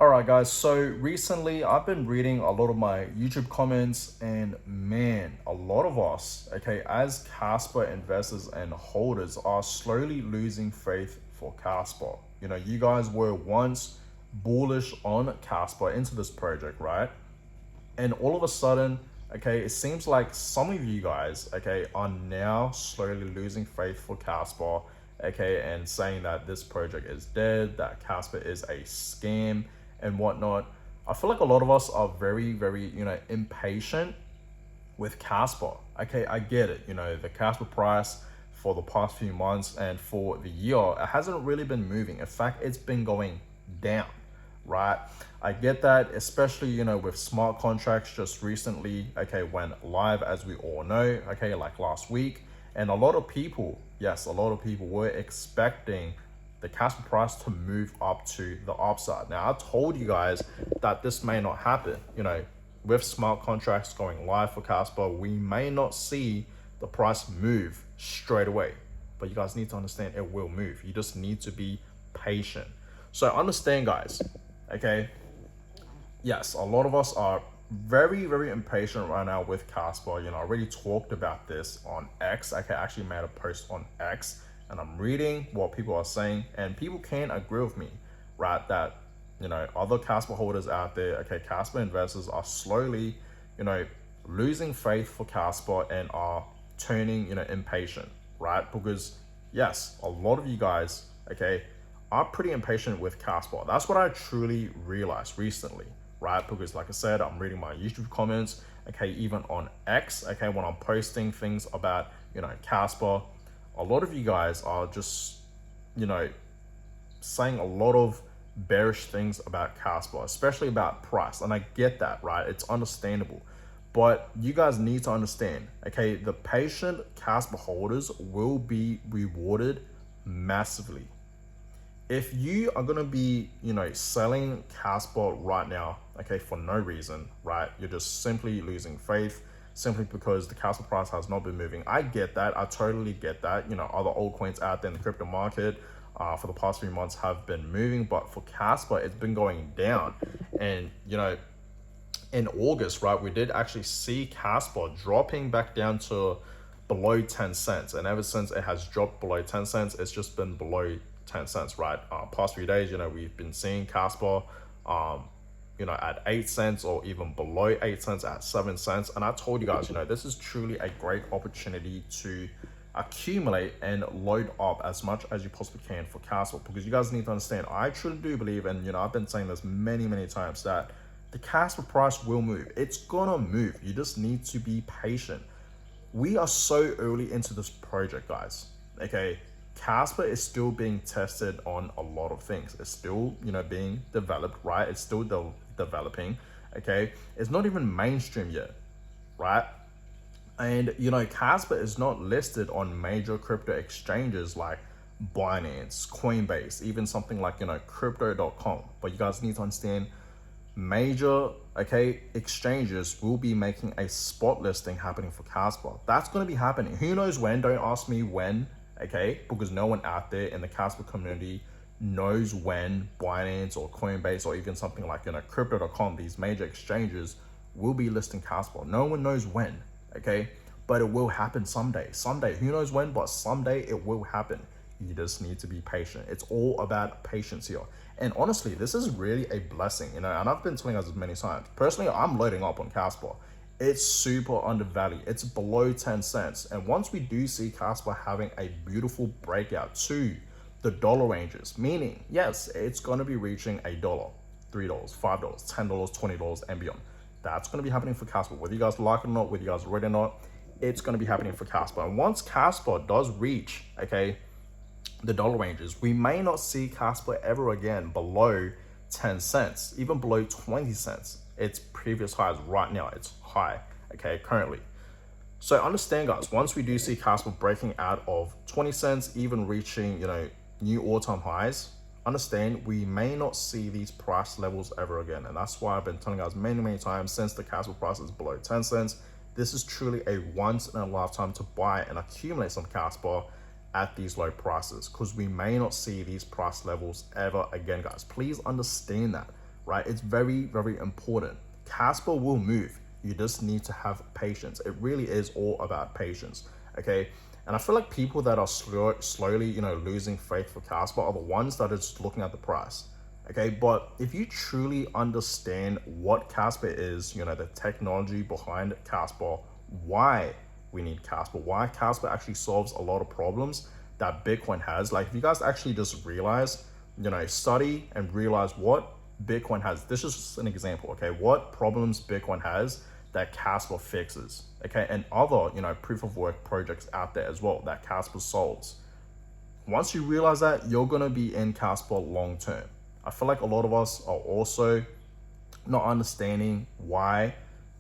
All right, guys. So recently, I've been reading a lot of my YouTube comments, and man, a lot of us, okay, as Casper investors and holders, are slowly losing faith for Casper. You guys were once bullish on Casper into this project, right? And all of a sudden, okay, it seems like some of you guys, okay, are now slowly losing faith for Casper, okay, and saying that this project is dead, that Casper is a scam and whatnot. I feel like a lot of us are very, impatient with Casper. Okay, I get it. The Casper price for the past few months and for the year, it hasn't really been moving. In fact, it's been going down, right? I get that, especially, with smart contracts just recently, okay, went live, as we all know, okay, like last week. And a lot of people, yes, a lot of people were expecting the Casper price to move up to the upside. Now, I told you guys that this may not happen. With smart contracts going live for Casper, we may not see the price move straight away. But you guys need to understand it will move. You just need to be patient. So understand, guys, okay? Yes, a lot of us are very impatient right now with Casper. I already talked about this on X. I actually made a post on X, and I'm reading what people are saying, and people can agree with me, right? That, other Casper holders out there, okay, Casper investors are slowly, losing faith for Casper and are turning, impatient, right? Because yes, a lot of you guys, okay, are pretty impatient with Casper. That's what I truly realized recently, right? Because like I said, I'm reading my YouTube comments, okay, even on X, okay, when I'm posting things about, Casper, a lot of you guys are just, saying a lot of bearish things about Casper, especially about price. And I get that, right? It's understandable. But you guys need to understand, okay, the patient Casper holders will be rewarded massively. If you are going to be, selling Casper right now, okay, for no reason, right? You're just simply losing faith simply because the Casper price has not been moving. I get that. I totally get that. Other altcoins out there in the crypto market for the past few months have been moving, but for Casper, it's been going down. And, in August, right, we did actually see Casper dropping back down to below 10 cents. And ever since it has dropped below 10 cents, it's just been below 10 cents, right? Past few days, we've been seeing Casper, at 8 cents or even below 8 cents at 7 cents. And I told you guys, this is truly a great opportunity to accumulate and load up as much as you possibly can for Casper, because you guys need to understand, I truly do believe, and I've been saying this many times, that the Casper price will move. It's gonna move. You just need to be patient. We are so early into this project, guys, okay? Casper is still being tested on a lot of things. It's still, being developed, right? It's still developing, okay? It's not even mainstream yet, right? And, Casper is not listed on major crypto exchanges like Binance, Coinbase, even something like, crypto.com. But you guys need to understand, major, okay, exchanges will be making a spot listing happening for Casper. That's going to be happening. Who knows when? Don't ask me when, okay? Because no one out there in the Casper community knows when Binance or Coinbase or even something like, crypto.com, these major exchanges will be listing Casper. No one knows when, okay? But it will happen someday. Someday, who knows when, but someday it will happen. You just need to be patient. It's all about patience here. And honestly, this is really a blessing, and I've been telling us many times. Personally, I'm loading up on Casper. It's super undervalued. It's below 10 cents. And once we do see Casper having a beautiful breakout to the dollar ranges, meaning, yes, it's going to be reaching $1, $3, $5, $10, $20, and beyond. That's going to be happening for Casper. Whether you guys like it or not, whether you guys read it or not, it's going to be happening for Casper. And once Casper does reach, okay, the dollar ranges, we may not see Casper ever again below 10 cents, even below 20 cents. Its previous highs right now, it's high, okay, currently. So understand, guys, once we do see Casper breaking out of 20 cents, even reaching, new all-time highs, understand we may not see these price levels ever again. And that's why I've been telling you guys many times, since the Casper price is below 10 cents, this is truly a once in a lifetime to buy and accumulate some Casper at these low prices, because we may not see these price levels ever again, guys. Please understand that. right? It's very, very important. Casper will move. You just need to have patience. It really is all about patience, okay? And I feel like people that are slowly, losing faith for Casper are the ones that are just looking at the price, okay? But if you truly understand what Casper is, the technology behind Casper, why we need Casper, why Casper actually solves a lot of problems that Bitcoin has. Like if you guys actually just realize, study and realize what Bitcoin has. This is just an example, okay? What problems Bitcoin has that Casper fixes, okay? And other, proof of work projects out there as well that Casper solves. Once you realize that, you're gonna be in Casper long term. I feel like a lot of us are also not understanding why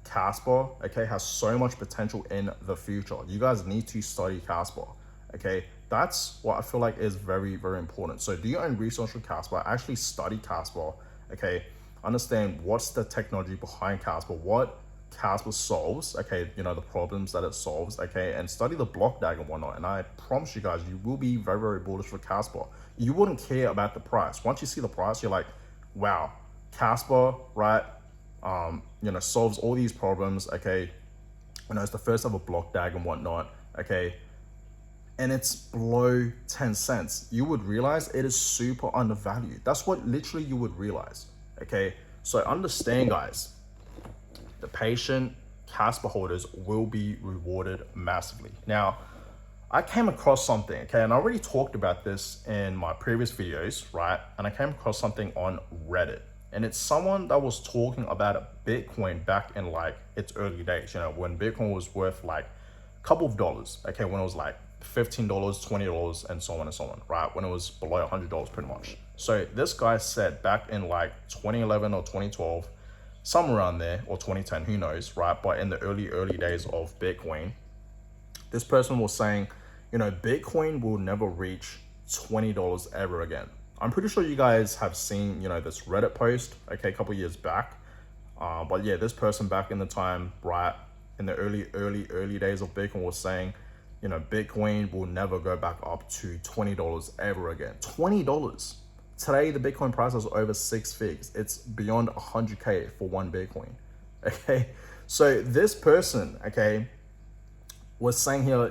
Casper, okay, has so much potential in the future. You guys need to study Casper, okay? That's what I feel like is very, very important. So do your own research with Casper, actually study Casper, okay? Understand what's the technology behind Casper, what Casper solves, okay, the problems that it solves, okay, and study the block DAG and whatnot. And I promise you guys, you will be very, very bullish for Casper. You wouldn't care about the price. Once you see the price, you're like, wow, Casper, right, solves all these problems, okay, it's the first ever block DAG and whatnot, okay, and it's below 10 cents. You would realize it is super undervalued. That's what literally you would realize, okay? So understand, guys, the patient Casper holders will be rewarded massively. Now, I came across something, okay, and I already talked about this in my previous videos, right? And I came across something on Reddit, and it's someone that was talking about Bitcoin back in like its early days, when Bitcoin was worth like a couple of dollars, okay, when it was like $15, $20, and so on and so on, right? When it was below $100 pretty much. So this guy said back in like 2011 or 2012, somewhere around there, or 2010, who knows, right? But in the early days of Bitcoin, this person was saying, Bitcoin will never reach $20 ever again. I'm pretty sure you guys have seen, this Reddit post, okay, a couple years back. But yeah, this person back in the time, right, in the early days of Bitcoin was saying, Bitcoin will never go back up to $20 ever again. $20. Today, the Bitcoin price is over 6 figs. It's beyond 100K for one Bitcoin, okay? So this person, okay, was saying here,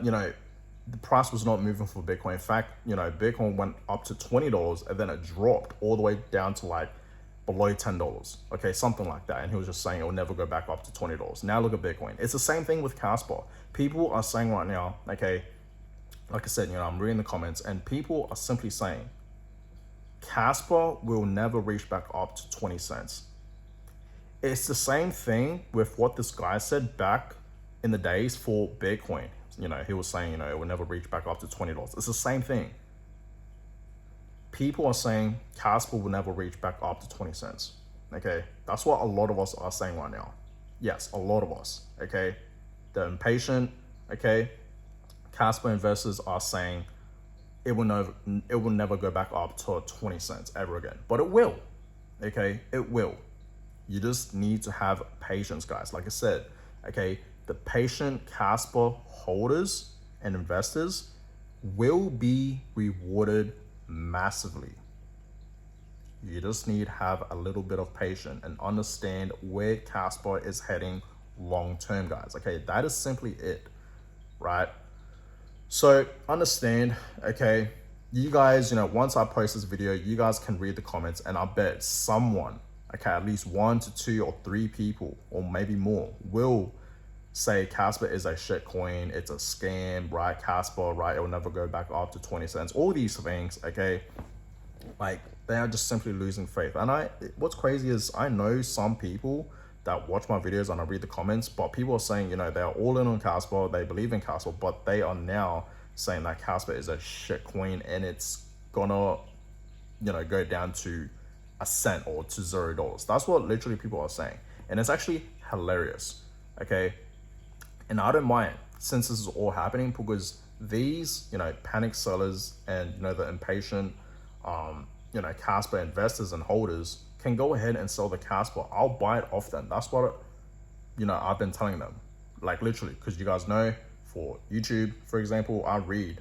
the price was not moving for Bitcoin. In fact, Bitcoin went up to $20 and then it dropped all the way down to like below $10, okay, something like that. And he was just saying it will never go back up to $20. Now look at Bitcoin. It's the same thing with Casper. People are saying right now, okay, like I said, I'm reading the comments and people are simply saying, Casper will never reach back up to 20 cents. It's the same thing with what this guy said back in the days for Bitcoin. He was saying, it will never reach back up to $20. It's the same thing. People are saying Casper will never reach back up to 20 cents. Okay, that's what a lot of us are saying right now. Yes, a lot of us, okay? The impatient, okay, Casper investors are saying it will never go back up to 20 cents ever again. But it will, okay? It will. You just need to have patience, guys. Like I said, okay, the patient Casper holders and investors will be rewarded massively. You just need to have a little bit of patience and understand where Casper is heading long term, guys. Okay, that is simply it, right? So understand, okay, you guys, once I post this video, you guys can read the comments and I bet someone, okay, at least 1 to 2 or 3 people, or maybe more, will say Casper is a shit coin, it's a scam, right? Casper, right, it will never go back up to 20 cents. All these things, okay, like they are just simply losing faith. And what's crazy is I know some people that watch my videos and I read the comments, but people are saying, they're all in on Casper, they believe in Casper, but they are now saying that Casper is a shit coin and it's gonna, go down to a cent or to $0. That's what literally people are saying. And it's actually hilarious, okay? And I don't mind since this is all happening because these, panic sellers and, the impatient, Casper investors and holders can go ahead and sell the Casper. I'll buy it off them. That's what, I've been telling them, like literally, because you guys know for YouTube, for example, I read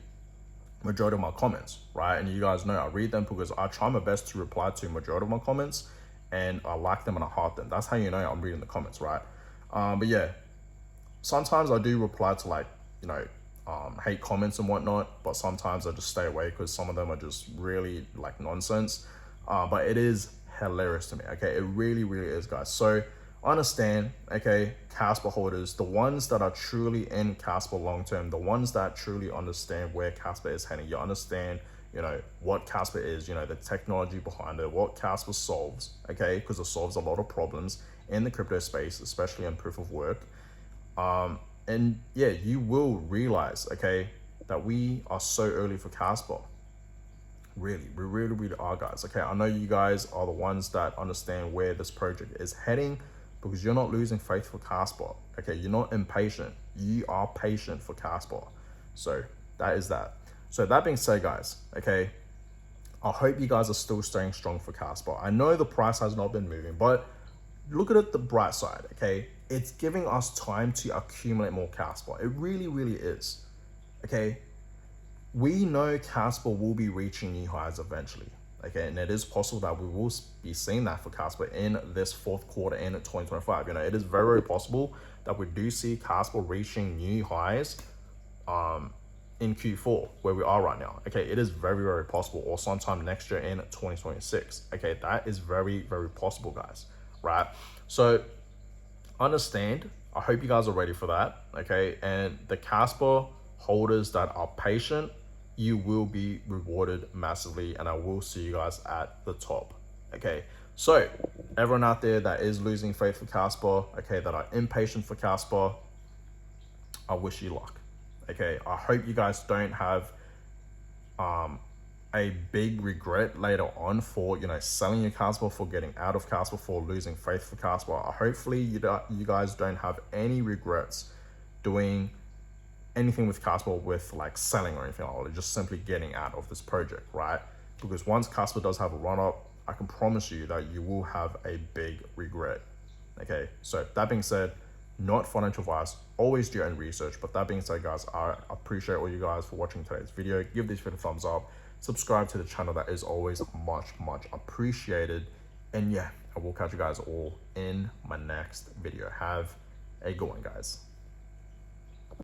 majority of my comments, right? And you guys know I read them because I try my best to reply to majority of my comments. and I like them and I heart them. That's how you know I'm reading the comments, right? But yeah, sometimes I do reply to like, hate comments and whatnot, but sometimes I just stay away because some of them are just really like nonsense. But it is hilarious to me, okay? It really, really is, guys. So understand, okay, Casper holders, the ones that are truly in Casper long term, the ones that truly understand where Casper is heading, you understand, what Casper is, the technology behind it, what Casper solves, okay? Because it solves a lot of problems in the crypto space, especially in proof of work. And yeah, you will realize, okay, that we are so early for Casper. Really, we really, really are, guys. Okay, I know you guys are the ones that understand where this project is heading because you're not losing faith for Casper. Okay, you're not impatient. You are patient for Casper. So that is that. So that being said, guys, okay, I hope you guys are still staying strong for Casper. I know the price has not been moving, but look at it the bright side, okay? It's giving us time to accumulate more Casper. It really, really is, okay? We know Casper will be reaching new highs eventually, okay? And it is possible that we will be seeing that for Casper in this fourth quarter in 2025. It is very, very possible that we do see Casper reaching new highs in Q4, where we are right now, okay? It is very, very possible, or sometime next year in 2026, okay? That is very, very possible, guys, right? So understand, I hope you guys are ready for that, okay? And the Casper holders that are patient, you will be rewarded massively, and I will see you guys at the top, okay? So everyone out there that is losing faith for Casper, okay, that are impatient for Casper, I wish you luck, okay? I hope you guys don't have a big regret later on for selling your Casper, for getting out of Casper, for losing faith for Casper. Hopefully you guys don't have any regrets doing anything with Casper, with like selling or anything like that, just simply getting out of this project, right? Because once Casper does have a run up, I can promise you that you will have a big regret, okay? So that being said, not financial advice, always do your own research. But that being said, guys, I appreciate all you guys for watching today's video. Give this video a thumbs up, subscribe to the channel. That is always much, much appreciated. And yeah, I will catch you guys all in my next video. Have a good one, guys.